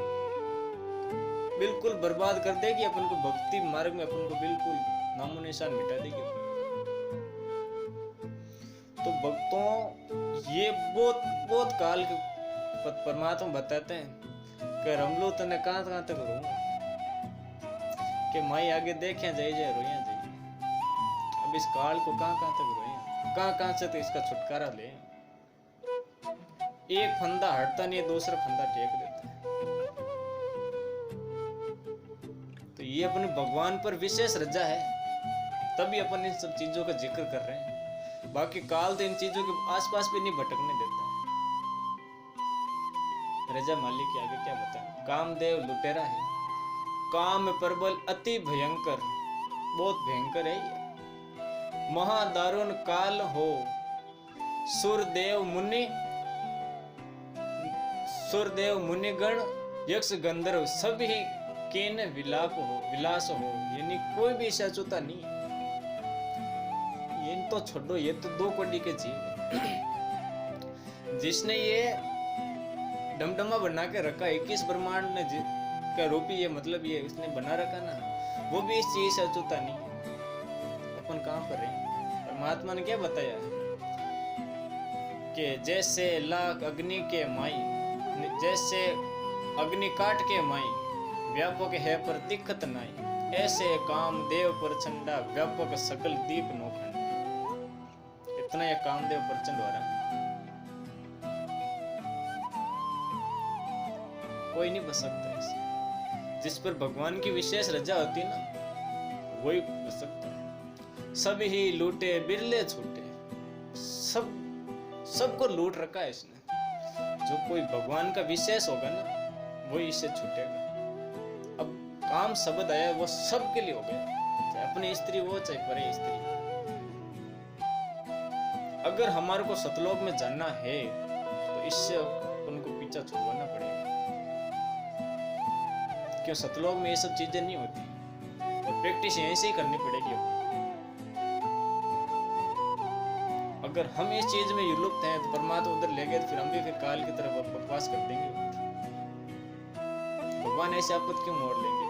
बिल्कुल बर्बाद कर देगी अपन को, भक्ति मार्ग में अपन को बिल्कुल नामो निशान मिटा देगी। तो भक्तों ये बहुत बहुत काल के परमात्मा बताते हैं कि रमलो तने कहां तक रोऊं, कि माई आगे देखे जाए रोइया जाइए। अब इस काल को कहां तक रोए, कहां से तो इसका छुटकारा ले। एक फंदा हटता नहीं, दूसरा फंदा टेक देता है। तो ये अपने भगवान पर विशेष रजा है, तभी अपन इन सब चीजों का जिक्र कर रहे हैं। बाकी काल तो इन चीजों के आसपास भी नहीं भटकने देता है। रजा मालिक के आगे क्या बताएं। कामदेव लुटेरा है, काम प्रबल अति भयंकर, बहुत भयंकर है ये। महादारुण काल हो, सुरदेव मुनिगण यक्ष गंधर्व सब ही केन विलास हो। यानी कोई भी ऐसा अछूता नहीं है। ये तो छोड़ो, ये तो दो कोटि के जीव है। जिसने ये डमडमा बना के रखा, 21 ब्रह्मांड ने का रूपी ये मतलब ये उसने बना रखा ना, वो भी इस चीज से अछूता नहीं है। अपन कहां पर रहे? परमात्मा ने क्या बताया कि जैसे लाख अग्नि के माई, जैसे अग्नि काट के माई, व्यापक है पर दिखत नहीं, ऐसे काम देव प्रचंडा, व्यापक सकल दीप नोखंड। इतना ये कामदेव प्रचंड हो रहा है, कोई नहीं बच सकता ऐसे। जिस पर भगवान की विशेष रजा होती है ना, वही बच सकता है। सब ही लूटे बिरले छूटे, सबको लूट रखा है इसने। जो कोई भगवान का विशेष होगा ना, वही इससे छूटेगा। अब काम शब्द आया, वो सबके लिए हो गया, चाहे अपनी स्त्री हो चाहे परे स्त्री। अगर हमारे को सतलोक में जाना है तो इससे उनको पीछा छुड़वाना पड़ेगा, क्यों सतलोक में ये सब चीजें नहीं होती, और प्रैक्टिस यहीं से ही करनी पड़ेगी। अगर हम इस चीज में युलुप्त हैं तो परमात्मा उधर ले गए, तो फिर हम भी फिर काल की तरफ बकवास कर देंगे। भगवान ऐसे आपको क्यों मोड़ लेंगे?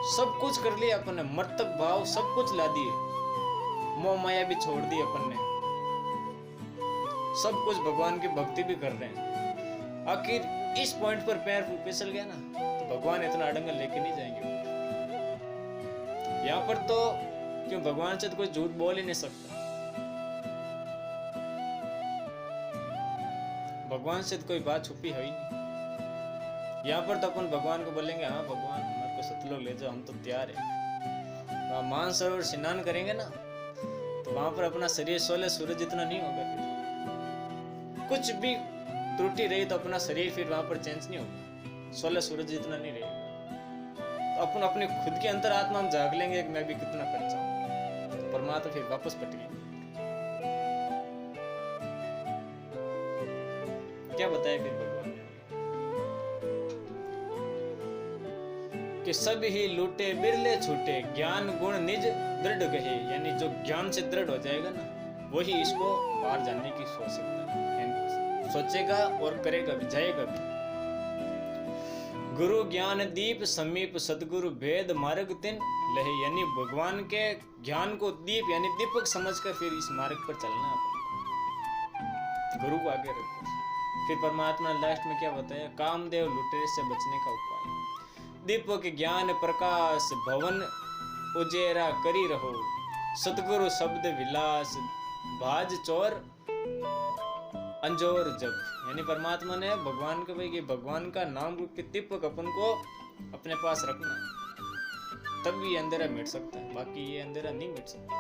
सब कुछ कर लिया अपन ने, मर्तक भाव सब कुछ ला दिए, मोह माया भी छोड़ दी अपन ने, सब कुछ भगवान की भक्ति भी कर रहे हैं। आखिर इस पॉइंट पर पैर फिसल गया ना, तो भगवान इतना अड़ंगा लेके नहीं जाएंगे। यहाँ पर तो क्यों भगवान से तो कोई झूठ बोल ही नहीं सकता, भगवान से तो कोई बात छुपी है ही नहीं। यहाँ पर तो अपन भगवान को बोलेंगे, हाँ भगवान हमारे को सतलोक ले जाओ, हम तो तैयार है। वहाँ मानसरोवर स्नान करेंगे ना, तो वहां पर अपना शरीर 16 सूरज जितना नहीं होगा। फिर कुछ भी त्रुटि रही तो अपना शरीर फिर वहां पर चेंज नहीं होगा, 16 सूरज जितना नहीं रहेगा। तो अपन अपने खुद के अंतरात्मा में जाग लेंगे कि मैं भी कितना कर चाहूँ, तो परमात्मा फिर वापस पटके। क्या बताया फिर भगवान ने कि सब ही लूटे बिरले छूटे, ज्ञान गुण निज दृढ़ गहे। यानी जो ज्ञान से दृढ़ हो जाएगा ना, वही इसको पार जाने की सोच सकता है, सोचेगा और करेगा भी, जाएगा भी। गुरु ज्ञान दीप समीप, सदगुरु भेद मार्ग तिन लहे। यानी भगवान के ज्ञान को दीप यानी दीपक समझकर फिर इस मार्ग पर चलना है, गुरु को आगे रखकर। फिर परमात्मा ने लास्ट में क्या बताया? कामदेव लुटेरे से बचने का उपाय। दीपक ज्ञान प्रकाश भवन उजेरा करी रहो, सतगुरु शब्द विलास भाज चोर अंजोर जब। यानी परमात्मा ने भगवान के भाई भगवान का नाम रूप के दीपक अपन को अपने पास रखना, तब ये अंधेरा मिट सकता है, बाकी ये अंधेरा नहीं मिट सकता।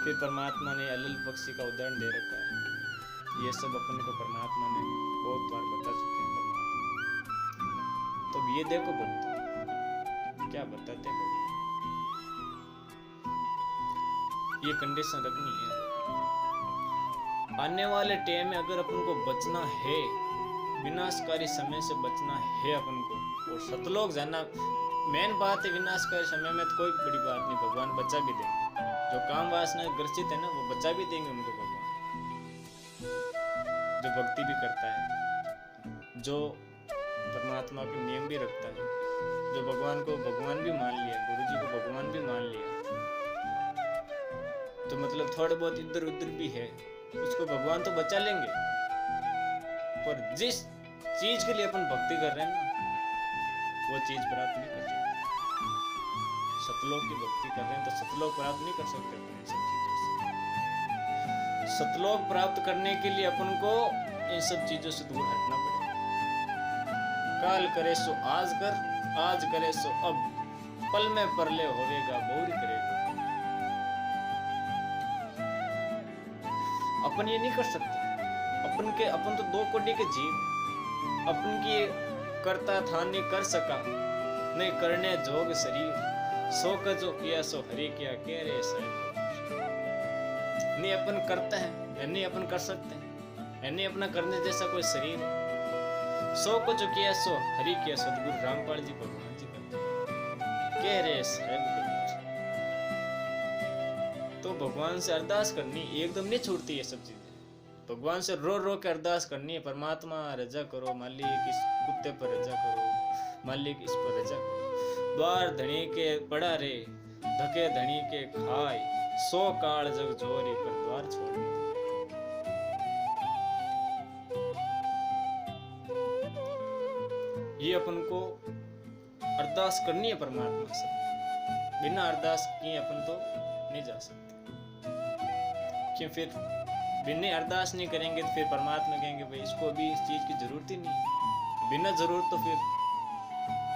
फिर परमात्मा ने अलल पक्षी का उदाहरण दे रखा है, ये सब अपन को परमात्मा ने बहुत बार बता चुके हैं परमात्मा। तो ये देखो भक्त क्या बताते हैं भगवान, ये कंडीशन रखनी है। आने वाले टाइम में अगर अपन को बचना है, विनाशकारी समय से बचना है अपन को, और सतलोक जाना मेन बात है। विनाशकारी समय में तो कोई बड़ी बात नहीं, भगवान बचा भी देंगे। जो काम वासना ग्रसित है ना, वो बचा भी देंगे उनको भगवान। जो भक्ति भी करता है, जो परमात्मा के नियम भी रखता है, जो भगवान को भगवान भी मान लिया, गुरु जी को भगवान भी मान लिया, तो मतलब थोड़े बहुत इधर उधर भी है, उसको भगवान तो बचा लेंगे। पर जिस चीज के लिए अपन भक्ति कर रहे हैं ना, वो चीज प्राप्त नहीं कर सकते। सतलोक की भक्ति कर रहे हैं तो सतलोक प्राप्त नहीं कर सकते अपन सब चीजों से। सतलोक प्राप्त करने के लिए अपन को इन सब चीजों से दूर हटना पड़ेगा। काल करे सो आज कर, आज करे सो अब, पल में परले होवेगा बहुरी करेगा। अपन ये नहीं कर सकते। अपन तो 2 कोटि के जीव, अपन की करता था नहीं कर सका, नहीं करने जोग शरीर, सो का जो किया सो हरि किया, कह रे साहब। नहीं अपन करता है, नहीं अपन कर सकते हैं, नहीं अपना करने जैसा कोई शरीर। सो को जो किया सो हरि किया, सदगुरु रामपाल जी भगवान जी करते, कह रे साहब। तो भगवान से अरदास करनी, एकदम नहीं छूटती ये सब चीजें। भगवान से रो रो के अरदास करनी है, परमात्मा रजा करो, मालिक इस कुत्ते पर रजा करो, मालिक इस पर रजा करो। द्वार धनी के पड़ा रे, धके धनी के खाए, 100 काल जग जोरी पर द्वार छोड़। ये अपन को अरदास करनी है परमात्मा से। बिना अरदास किए अपन तो नहीं जा सकते। क्यों फिर बिना अरदास नहीं करेंगे तो फिर परमात्मा कहेंगे भाई इसको अभी इस चीज की जरूरत ही नहीं। बिना जरूरत तो फिर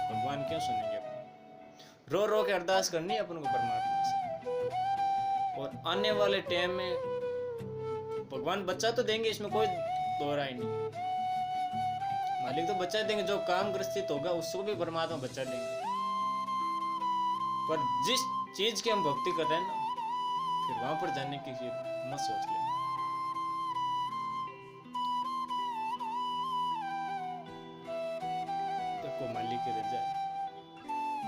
भगवान क्यों सुनेंगे? रो रो के अरदास करनी है अपन को परमात्मा से। और आने वाले टाइम में भगवान बच्चा तो देंगे, इसमें कोई दो राय नहीं। मालिक तो बच्चा देंगे, जो काम ग्रसित होगा उसको भी परमात्मा बच्चा देंगे। पर जिस चीज की हम भक्ति कर रहे हैं ना, फिर वहां पर जाने की मत सोच ले। देखो मालिक की रजा,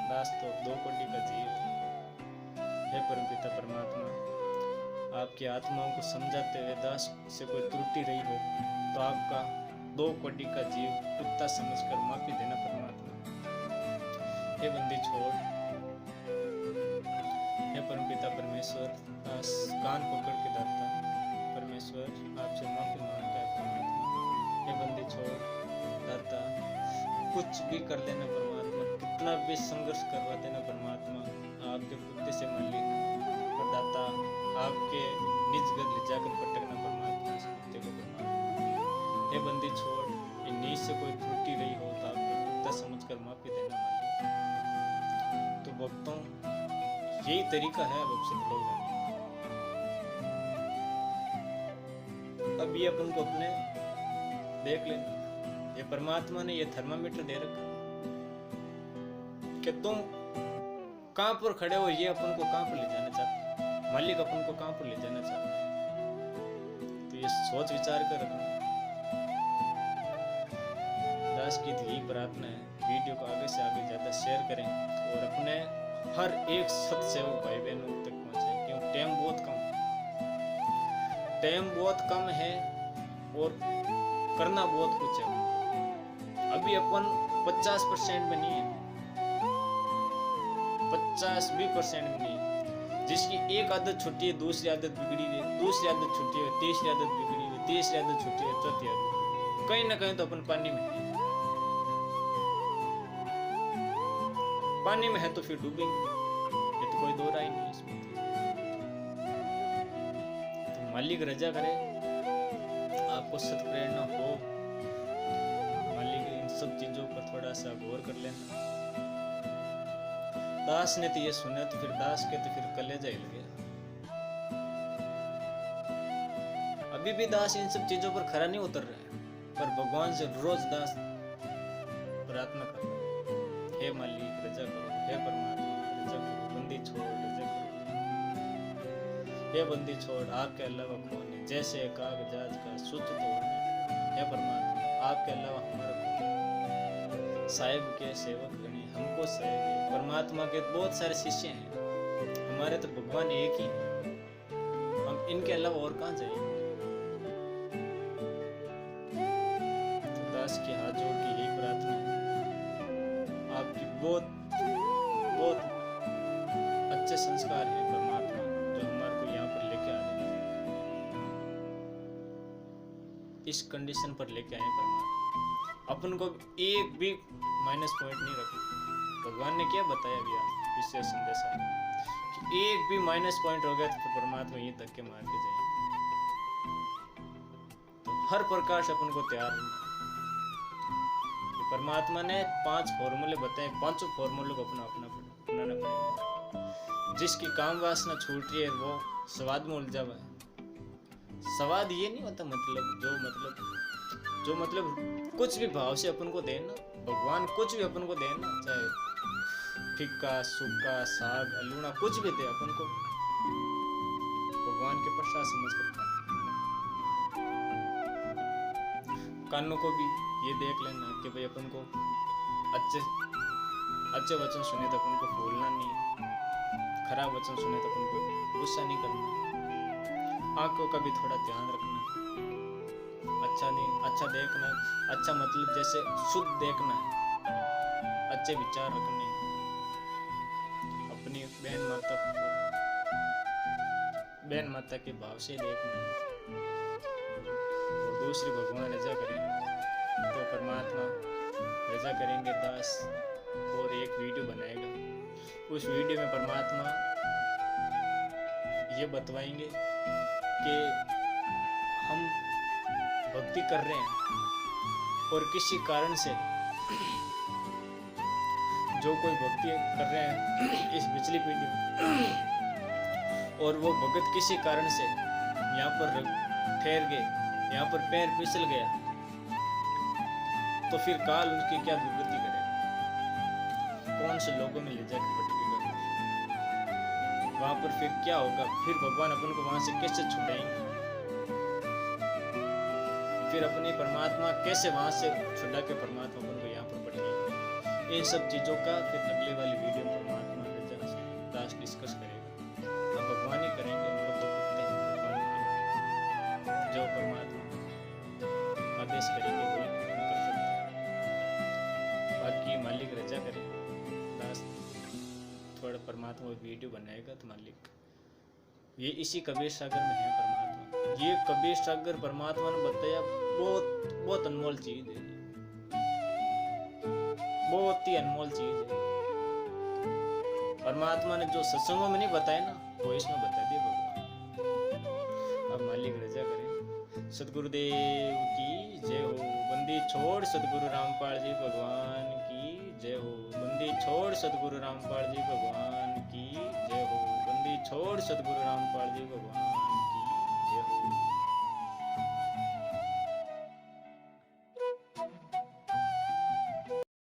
दास तो 2 कोटि का जीव है। परमपिता परमात्मा आपकी आत्माओं को समझाते हुए दास से कोई त्रुटि रही हो तो आपका 2 कोटि का जीव कुत्ता समझकर माफी देना परमात्मा। हे बंदी छोड़, हे परमपिता परमेश्वर, कान पकड़ के दाता परमेश्वर आपसे माफी मांगता है परमात्मा। हे बंदी छोड़ दाता, कुछ भी कर लेना परमात्मा, कितना भी संघर्ष करवा देना परमात्मा आपके कुत्ते से मालिक। और दाता आपके निज घर ले जाकर पटकना परमात्मा इस कुत्ते को परमात्मा। हे बंदी छोड़, इन नीच से कोई त्रुटि रही हो तो आपको कुत्ता समझकर माफी देना मालिक। तो भक्तों यही तरीका है अब से लोग जाने। अब ये अपन को अपने देख लेना, ये परमात्मा ने ये थर्मामीटर दे रखा कि तुम कहां पर खड़े हो, ये अपन को कहां पर ले जाना चाहता, मालिक अपन को कहां पर ले जाना चाहता। तो ये सोच विचार कर रखना। दास की यही प्रार्थना है, वीडियो को आगे से आगे ज्यादा शेयर करें और अपने हर एक सत्सेवक भाई बहनों तक पहुंचे, क्योंकि टाइम बहुत कम है और करना बहुत कुछ है। अभी अपन 50% में नहीं है, 50-20% में नहीं है। जिसकी एक आदत छुट्टी है, दूसरी आदत बिगड़ी हुई है, दूसरी आदत छुट्टी है, तीसरी आदत बिगड़ी हुई, तीसरी आदत छुट्टी है, चौथी आदत। कहीं ना कहीं तो अपन पानी में है। पानी में है तो फिर डूबेंगे, ये तो कोई दो राय नहीं इसमें। तो मालिक रजा करे, आपको सत प्रेरणा हो, मालिक इन सब चीजों पर थोड़ा सा गौर कर लेना। दास ने तो ये सुना तो फिर दास के तो फिर कलेजा हिल गया। अभी भी दास इन सब चीजों पर खरा नहीं उतर रहा है, पर भगवान से रोज दास प्रार्थना कर रहा है, हे मालिक रजा करो, हे परमात्मा रजा करो, बंदी छोड़ रजा करो, हे बंदी छोड़, आपके अलावा कौन है, जैसे कागजात का सूत्र तोड़ने, हे परमात्मा आपके अलावा हमारा कौन, साहिब के सेवक गणे हमको सहेगे। परमात्मा के बहुत सारे शिष्य हैं, हमारे तो भगवान एक ही है, हम इनके अलावा और कहां जाएंगे। दास के हाथ जोड़ के यही प्रार्थना है, आपकी बहुत अच्छे संस्कार है परमात्मा जो हमारे को यहाँ पर लेके आ रहे हैं, इस कंडीशन पर लेके आए परमात्मा। अपन को एक भी माइनस पॉइंट नहीं रखना। भगवान ने क्या बताया गया विशेष संदेशा कि एक भी माइनस पॉइंट हो गया तो परमात्मा यहीं तक के मार के जाएंगे। तो हर प्रकार से अपन को तैयार रहना। परमात्मा ने 5 फॉर्मूले बताए, 5 फॉर्मूले को अपनाना पड़ेगा। जिसकी काम वासना छूट रही है वो स्वाद में उलझा हुआ है। स्वाद ये नहीं होता जो मतलब कुछ भी भाव से अपन को देना, भगवान कुछ भी अपन को देना, चाहे फिक्का सूखा साग अलूना कुछ भी दे, अपन को भगवान के प्रसाद समझ कर खाना। कानों को भी ये देख लेना कि भाई अपन को अच्छे वचन सुने तो अपन को भूलना नहीं, खराब वचन सुने तो अपन को गुस्सा नहीं करना। आंखों का भी थोड़ा ध्यान रखना, अच्छा देखना, अच्छा मतलब जैसे शुद्ध देखना है, अच्छे विचार रखने, अपनी बहन माता के भाव से देखना, और दूसरी भगवान रजा करें तो परमात्मा रजा रजा करेंगे दास और एक वीडियो बनाएगा। उस वीडियो में परमात्मा ये बतवाएंगे कि हम भक्ति कर रहे हैं और किसी कारण से जो कोई भक्ति कर रहे हैं इस पिछली पीढ़ी में और वो भगत किसी कारण से यहाँ पर ठहर गए, यहाँ पर पैर फिसल गया, तो फिर काल उनकी क्या दुर्गति करेगा, कौन से लोगों में ले जाकर भटकेगा, वहां पर फिर क्या होगा, फिर भगवान अपन को वहां से कैसे छुड़ाएंगे, फिर अपनी परमात्मा कैसे वहां से छुड़ा के परमात्मा अपन को यहाँ पर पढ़ेंगे। इन सब चीजों का फिर अगले वाली वीडियो में परमात्मा दास डिस्कस करेगा। हम भगवान ही करेंगे, उनको तो करते हैं भगवान जो परमात्मा आदेश करेंगे वो कर सकते हैं। बाकी मालिक रजा करे, दास थोड़ा परमात्मा वीडियो बनाएगा तो मालिक ये इसी कबीर सागर में है परमात्मा। ये कबीर सागर परमात्मा ने बताया बहुत बहुत अनमोल चीज है, बहुत ही अनमोल चीज है। परमात्मा ने जो सत्संगों में नहीं बताया ना वो इसमें बता दिया भगवान। अब मालिक रजा करें। सदगुरुदेव की जय हो। बंदी छोड़ सदगुरु रामपाल जी भगवान की जय हो। बंदी छोड़ सदगुरु रामपाल जी भगवान की जय हो। बंदी छोड़ सदगुरु रामपाल जी भगवान की जय हो।